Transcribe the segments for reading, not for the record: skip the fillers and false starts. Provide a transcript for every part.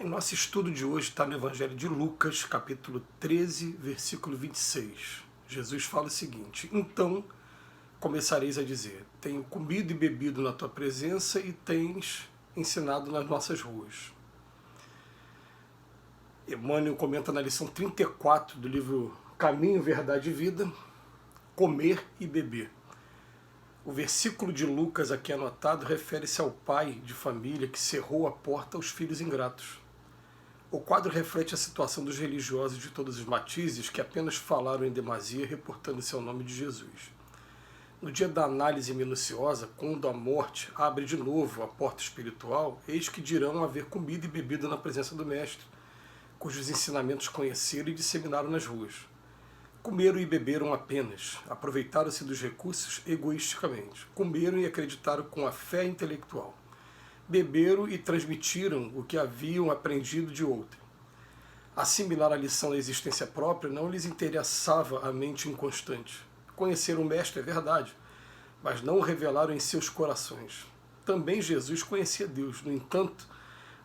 nosso estudo de hoje está no Evangelho de Lucas, capítulo 13, versículo 26. Jesus fala o seguinte: então começareis a dizer, tenho comido e bebido na tua presença e tens ensinado nas nossas ruas. Emmanuel comenta na lição 34 do livro Caminho, Verdade e Vida, comer e beber. O versículo de Lucas aqui anotado refere-se ao pai de família que cerrou a porta aos filhos ingratos. O quadro reflete a situação dos religiosos de todos os matizes que apenas falaram em demasia reportando-se ao nome de Jesus. No dia da análise minuciosa, quando a morte abre de novo a porta espiritual, eis que dirão haver comido e bebido na presença do Mestre, cujos ensinamentos conheceram e disseminaram nas ruas. Comeram e beberam apenas, aproveitaram-se dos recursos egoisticamente, comeram e acreditaram com a fé intelectual, beberam e transmitiram o que haviam aprendido de outrem. Assimilar a lição da existência própria não lhes interessava a mente inconstante. Conheceram o Mestre, é verdade, mas não o revelaram em seus corações. Também Jesus conhecia Deus, no entanto,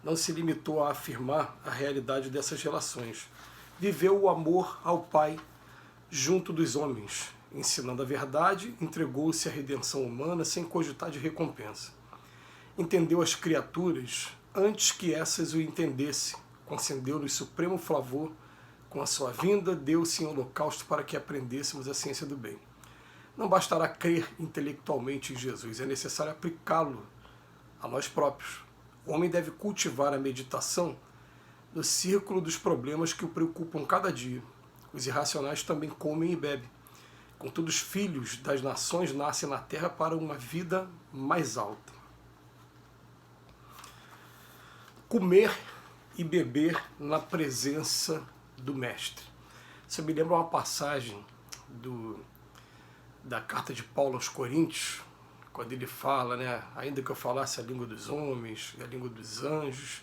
não se limitou a afirmar a realidade dessas relações. Viveu o amor ao Pai junto dos homens, ensinando a verdade, entregou-se à redenção humana sem cogitar de recompensa. Entendeu as criaturas antes que essas o entendessem, concedeu-lhes supremo favor, com a sua vinda deu-se em holocausto para que aprendêssemos a ciência do bem. Não bastará crer intelectualmente em Jesus, é necessário aplicá-lo a nós próprios. O homem deve cultivar a meditação no círculo dos problemas que o preocupam cada dia. Os irracionais também comem e bebem. Contudo, os filhos das nações nascem na terra para uma vida mais alta. Comer e beber na presença do Mestre. Isso me lembra uma passagem da carta de Paulo aos Coríntios, quando ele fala, ainda que eu falasse a língua dos homens e a língua dos anjos,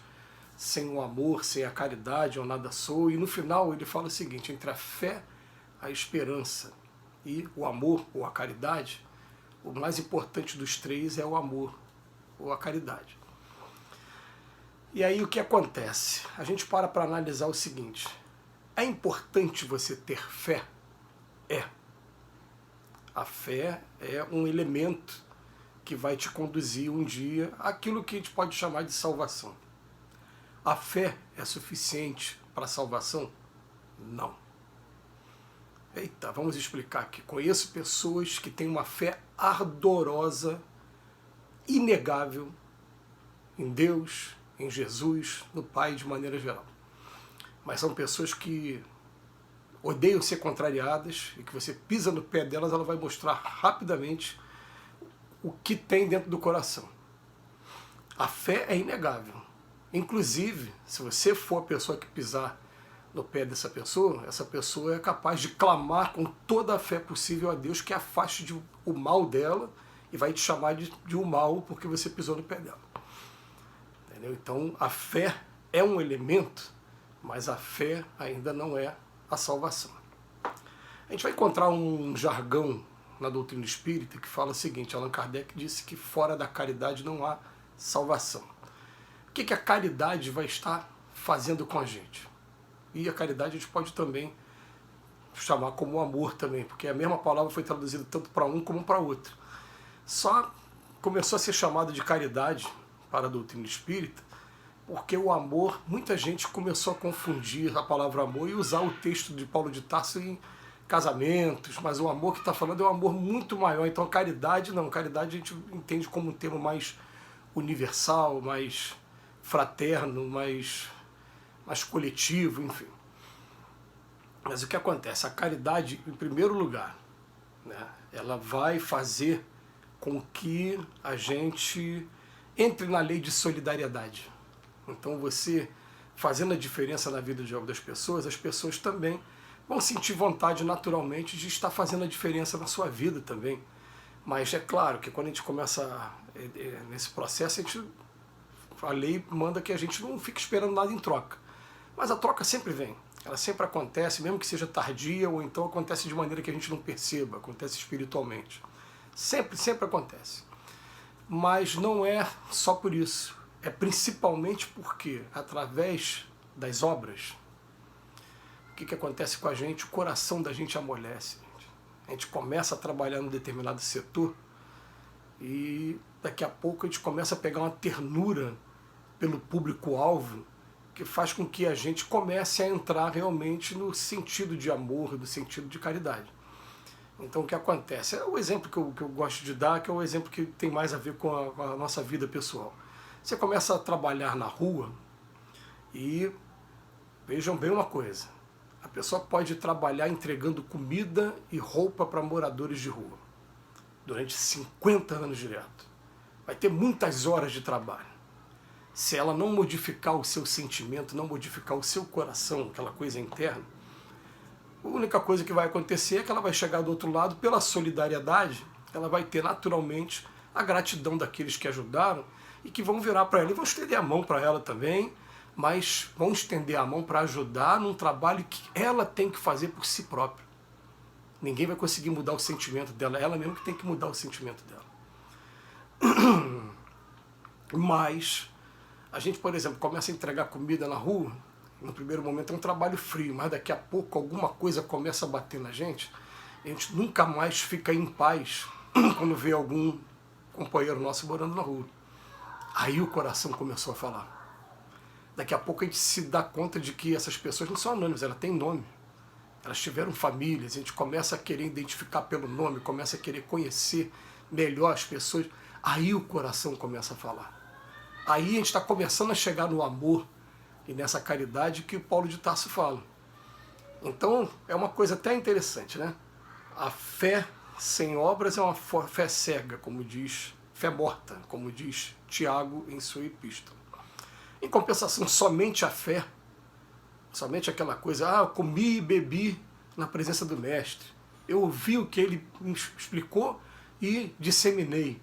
sem o amor, sem a caridade, eu nada sou. E no final ele fala o seguinte: entre a fé, a esperança e o amor ou a caridade, o mais importante dos três é o amor ou a caridade. E aí o que acontece? A gente para analisar o seguinte: é importante você ter fé? É. A fé é um elemento que vai te conduzir um dia àquilo que a gente pode chamar de salvação. A fé é suficiente para a salvação? Não. Eita, vamos explicar aqui. Conheço pessoas que têm uma fé ardorosa, inegável, em Deus, em Jesus, no Pai de maneira geral. Mas são pessoas que odeiam ser contrariadas e que você pisa no pé delas, ela vai mostrar rapidamente o que tem dentro do coração. A fé é inegável. Inclusive, se você for a pessoa que pisar no pé dessa pessoa, essa pessoa é capaz de clamar com toda a fé possível a Deus que afaste o mal dela e vai te chamar de um mal porque você pisou no pé dela. Entendeu? Então, a fé é um elemento, mas a fé ainda não é a salvação. A gente vai encontrar um jargão na doutrina espírita que fala o seguinte: Allan Kardec disse que fora da caridade não há salvação. O que a caridade vai estar fazendo com a gente? E a caridade a gente pode também chamar como amor também, porque a mesma palavra foi traduzida tanto para um como para outro. Só começou a ser chamada de caridade para a doutrina espírita porque o amor, muita gente começou a confundir a palavra amor e usar o texto de Paulo de Tarso em casamentos, mas o amor que está falando é um amor muito maior. Então a caridade não, caridade a gente entende como um termo mais universal, mais fraterno, mais coletivo, enfim. Mas o que acontece? A caridade, em primeiro lugar, ela vai fazer com que a gente entre na lei de solidariedade. Então você, fazendo a diferença na vida das pessoas, as pessoas também vão sentir vontade naturalmente de estar fazendo a diferença na sua vida também. Mas é claro que quando a gente começa nesse processo, a lei manda que a gente não fique esperando nada em troca. Mas a troca sempre vem, ela sempre acontece, mesmo que seja tardia, ou então acontece de maneira que a gente não perceba, acontece espiritualmente. Sempre acontece. Mas não é só por isso. é principalmente porque, através das obras, o que acontece com a gente? O coração da gente amolece. A gente começa a trabalhar num determinado setor e daqui a pouco a gente começa a pegar uma ternura pelo público-alvo que faz com que a gente comece a entrar realmente no sentido de amor, no sentido de caridade. Então o que acontece? É o exemplo que eu gosto de dar, que é o exemplo que tem mais a ver com a nossa vida pessoal. Você começa a trabalhar na rua e vejam bem uma coisa, a pessoa pode trabalhar entregando comida e roupa para moradores de rua durante 50 anos direto. Vai ter muitas horas de trabalho. Se ela não modificar o seu sentimento, não modificar o seu coração, aquela coisa interna, a única coisa que vai acontecer é que ela vai chegar do outro lado, pela solidariedade, ela vai ter naturalmente a gratidão daqueles que ajudaram e que vão virar para ela e vão estender a mão para ela também, mas vão estender a mão para ajudar num trabalho que ela tem que fazer por si própria. Ninguém vai conseguir mudar o sentimento dela, ela mesmo que tem que mudar o sentimento dela. Mas a gente, por exemplo, começa a entregar comida na rua, no primeiro momento é um trabalho frio, mas daqui a pouco alguma coisa começa a bater na gente, a gente nunca mais fica em paz quando vê algum companheiro nosso morando na rua. Aí o coração começou a falar. Daqui a pouco a gente se dá conta de que essas pessoas não são anônimas, elas têm nome. Elas tiveram famílias, a gente começa a querer identificar pelo nome, começa a querer conhecer melhor as pessoas. Aí o coração começa a falar. Aí a gente está começando a chegar no amor e nessa caridade que o Paulo de Tarso fala. Então é uma coisa até interessante, né? A fé sem obras é uma fé cega, como diz, fé morta, como diz Tiago em sua epístola. Em compensação, somente a fé, somente aquela coisa, eu comi e bebi na presença do Mestre, eu ouvi o que ele me explicou e disseminei.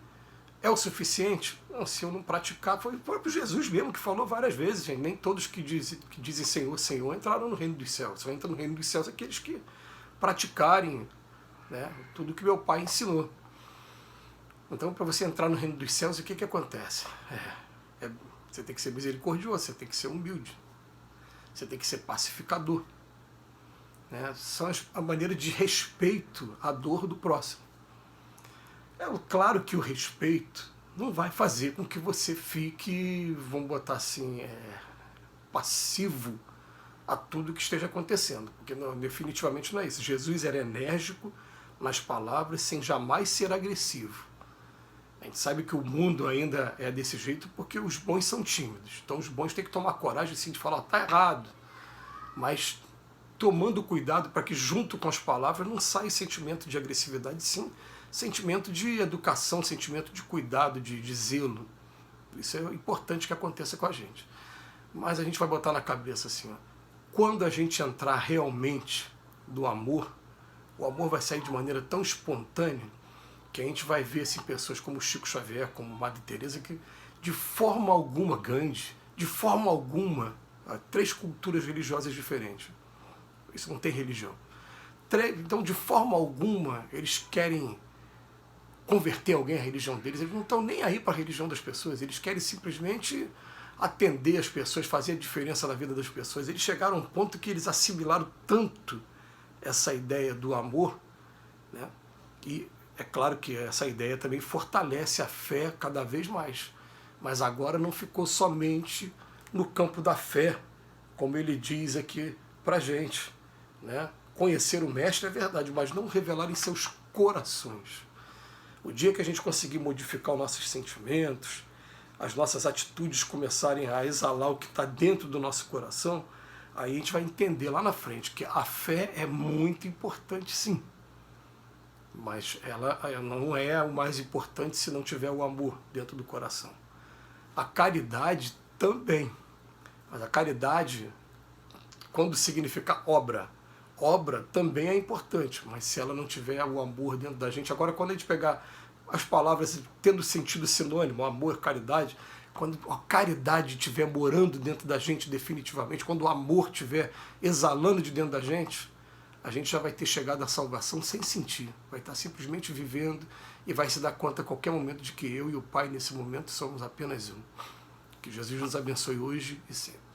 É o suficiente? Não, se eu não praticar, foi o próprio Jesus mesmo que falou várias vezes, gente. Nem todos que dizem Senhor, Senhor entraram no reino dos céus. Só entra no reino dos céus aqueles que praticarem, né, tudo que meu Pai ensinou. Então, para você entrar no reino dos céus, o que acontece? Você tem que ser misericordioso, você tem que ser humilde, você tem que ser pacificador. Né? São a maneira de respeito à dor do próximo. É claro que o respeito não vai fazer com que você fique, vamos botar assim, passivo a tudo que esteja acontecendo, porque definitivamente não é isso. Jesus era enérgico nas palavras sem jamais ser agressivo. A gente sabe que o mundo ainda é desse jeito porque os bons são tímidos. Então os bons têm que tomar coragem assim, de falar, está errado, mas tomando cuidado para que junto com as palavras não saia sentimento de agressividade, sim, sentimento de educação, sentimento de cuidado, de zelo. Isso é importante que aconteça com a gente. Mas a gente vai botar na cabeça assim, ó, quando a gente entrar realmente no amor, o amor vai sair de maneira tão espontânea que a gente vai ver assim, pessoas como Chico Xavier, como Madre Teresa, que de forma alguma, Gandhi, de forma alguma, 3 culturas religiosas diferentes. Isso não tem religião. Então, de forma alguma, eles querem converter alguém à religião deles, eles não estão nem aí para a religião das pessoas, eles querem simplesmente atender as pessoas, fazer a diferença na vida das pessoas. Eles chegaram a um ponto que eles assimilaram tanto essa ideia do amor, né? E é claro que essa ideia também fortalece a fé cada vez mais, mas agora não ficou somente no campo da fé, como ele diz aqui para a gente, né? Conhecer o Mestre é verdade, mas não revelar em seus corações. O dia que a gente conseguir modificar os nossos sentimentos, as nossas atitudes começarem a exalar o que está dentro do nosso coração, aí a gente vai entender lá na frente que a fé é muito importante, sim. Mas ela não é o mais importante se não tiver o amor dentro do coração. A caridade também. Mas a caridade, quando significa obra, obra também é importante, mas se ela não tiver o amor dentro da gente, agora quando a gente pegar as palavras tendo sentido sinônimo, amor, caridade, quando a caridade estiver morando dentro da gente definitivamente, quando o amor estiver exalando de dentro da gente, a gente já vai ter chegado à salvação sem sentir, vai estar simplesmente vivendo e vai se dar conta a qualquer momento de que eu e o Pai nesse momento somos apenas um. Que Jesus nos abençoe hoje e sempre.